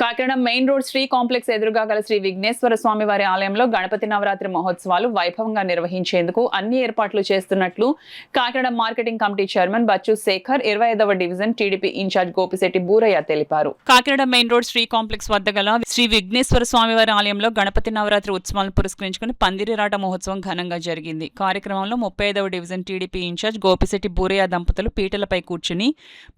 Kakinada main road Shri complex ఎదురుగా గల శ్రీ విఘ్నేశ్వర స్వామి వారి ఆలయంలో గణపతి నవరాత్రి మహోత్సవాలు వైభవంగా నిర్వహించేందుకు అన్ని ఏర్పాట్లు చేస్తున్నట్లు Kakinada marketing committee chairman Bachu Sekhar 25వ division TDP incharge Gopisetti Boorayya తెలిపారు. Kakinada main road Shri complex వద్ద గల శ్రీ విఘ్నేశ్వర స్వామి వారి ఆలయంలో గణపతి నవరాత్రి ఉత్సవాలను పురస్కరించుకుని పందిరిరాట మహోత్సవం ఘనంగా జరిగింది. కార్యక్రమంలో 35వ division TDP incharge Gopisetti Boorayya దంపతులు పీటలపై కూర్చుని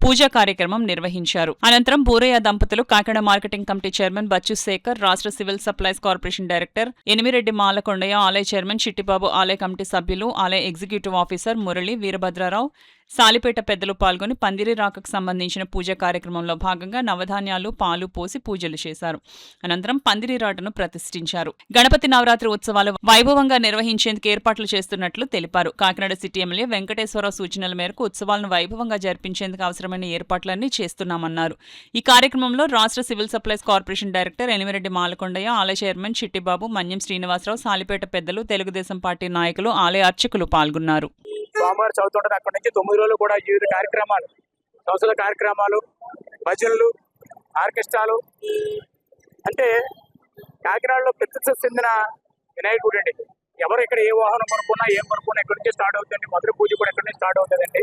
పూజా కార్యక్రమం నిర్వహించారు. అనంతరం బూరయ్య దంపతులు Kakinada marketing committee chairman Bachu Sekhar, రాష్ట్ర civil supplies corporation director Enimireddy Malakondaiah, ఆలయ చైర్మన్ చిట్టిబాబు, ఆలయ కమిటీ సభ్యులు, ఆలయ ఎగ్జిక్యూటివ్ ఆఫీసర్ మురళి, వీరభద్రరావు, సాలిపేట పెద్దలు పాల్గొని పందిరి రాకకు సంబంధించిన పూజ కార్యక్రమంలో భాగంగా నవధాన్యాలు, పాలు పోసి పూజలు చేశారు. అనంతరం పందిరి రాటను ప్రతిష్ఠించారు. గణపతి నవరాత్రి ఉత్సవాలు వైభవంగా నిర్వహించేందుకు ఏర్పాట్లు చేస్తున్నట్లు తెలిపారు. కాకినాడ సిటీ ఎమ్మెల్యే వెంకటేశ్వరరావు సూచనల మేరకు ఉత్సవాలను వైభవంగా జరిపించేందుకు అవసరమైన ఏర్పాట్లన్నీ చేస్తున్నామన్నారు. ఈ కార్యక్రమంలో రాష్ట్ర civil supplies corporation director Enimireddy Malakondaiah, ఆలయ చైర్మన్ చిట్టిబాబు, మన్యం శ్రీనివాసరావు, సాలిపేట పెద్దలు, తెలుగుదేశం పార్టీ నాయకులు, ఆలయ అర్చకులు పాల్గొన్నారు. సోమవారం చదువుతుంటారు. అక్కడి నుంచి 9 రోజులు కూడా వివిధ కార్యక్రమాలు, సంస్థల కార్యక్రమాలు, భజనలు, ఆర్కెస్ట్రాలు, అంటే కాకినాడలో ప్రతిష్ట చెందిన వినాయకుడు అండి. ఎవరు ఇక్కడ ఏ వాహనం కొనుక్కున్నా, ఏం కొనుక్కున్నా ఇక్కడి నుంచి స్టార్ట్ అవుతుంది. మొదటి పూజ కూడా ఇక్కడి నుంచి స్టార్ట్ అవుతుందండి.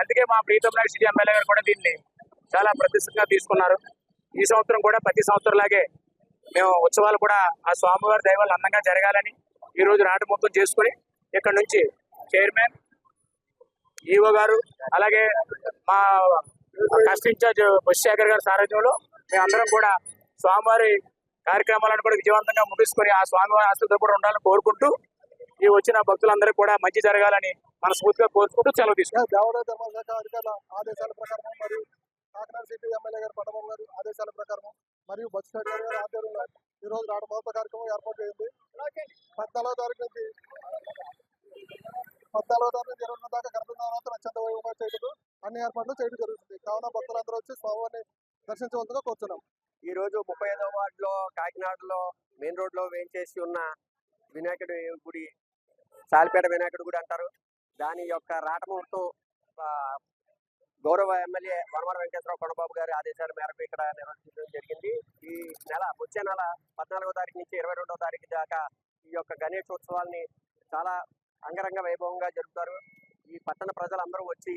అందుకే మా ప్రీతం నాయుడు సిటీ ఎమ్మెల్యే గారు కూడా దీన్ని చాలా ప్రతిష్టంగా తీసుకున్నారు. ఈ సంవత్సరం కూడా ప్రతి సంవత్సరం లాగే మేము ఉత్సవాలు కూడా ఆ స్వామివారి దైవాలు అందంగా జరగాలని ఈ రోజు నాటు మొత్తం చేసుకుని ఇక్కడ నుంచి చైర్మన్, ఈవో గారు, అలాగే మా కస్ట్ ఇన్ఛార్జ్ బచ్చు శేఖర్ గారి సారథ్యంలో మేమందరం కూడా స్వామివారి కార్యక్రమాలను కూడా విజయవంతంగా ముగించుకొని ఆ స్వామివారి ఆశీస్సులతో కూడా ఉండాలని కోరుకుంటూ ఈ వచ్చిన భక్తులందరికీ కూడా మంచి జరగాలని మనస్ఫూర్తిగా కోరుకుంటూ సెలవు తీసుకున్నాం. దేవాదాయ ధర్మశాఖ అధికారుల ఆదేశాల ప్రకారం మరియు కాకినాడ సిటీ ఎమ్మెల్యే గారు పట్టణం గారు ఆదేశాల ప్రకారం మరియు బచ్చు శేఖర్ గారి ఆధ్వర్యంలో ఈ రోజు నాడు మహోత్సవ కార్యక్రమం ఏర్పాటు చేయండి. 14వ తారీఖు నుంచి 20 దాకా గణపతి నవరాత్రి అత్యంత వైభవంగా చేయడం అన్ని ఏర్పాట్లు చేయడం జరుగుతుంది. కావున భక్తులందరూ వచ్చి స్వామివారిని దర్శించవలసిందిగా కోరుతున్నాం. ఈ రోజు 35వ వార్డులో కాకినాడలో మెయిన్ రోడ్ లో వేయించేసి ఉన్న వినాయకుడి గుడి, సాలిపేట వినాయకుడి గుడి అంటారు. దాని యొక్క రాట ముహూర్తం గౌరవ ఎమ్మెల్యే వనమర వెంకటేశ్వరరావు కొండబాబు గారి ఆదేశాల మేరకు ఇక్కడ నిర్వహించడం జరిగింది. ఈ నెల వచ్చే నెల 14వ తారీఖు నుంచి 22వ తారీఖు దాకా ఈ యొక్క గణేశోత్సవాల్ని చాలా అంగరంగ వైభవంగా జరుపుతారు. ఈ పట్టణ ప్రజలందరూ వచ్చి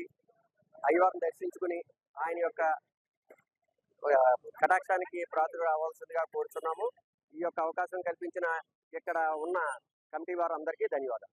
అయ్యవారిని దర్శించుకుని ఆయన యొక్క కటాక్షానికి పాత్రులు అవ్వాల్సిందిగా కోరుతున్నాము. ఈ యొక్క అవకాశం కల్పించిన ఇక్కడ ఉన్న కమిటీ వారు అందరికీ ధన్యవాదాలు.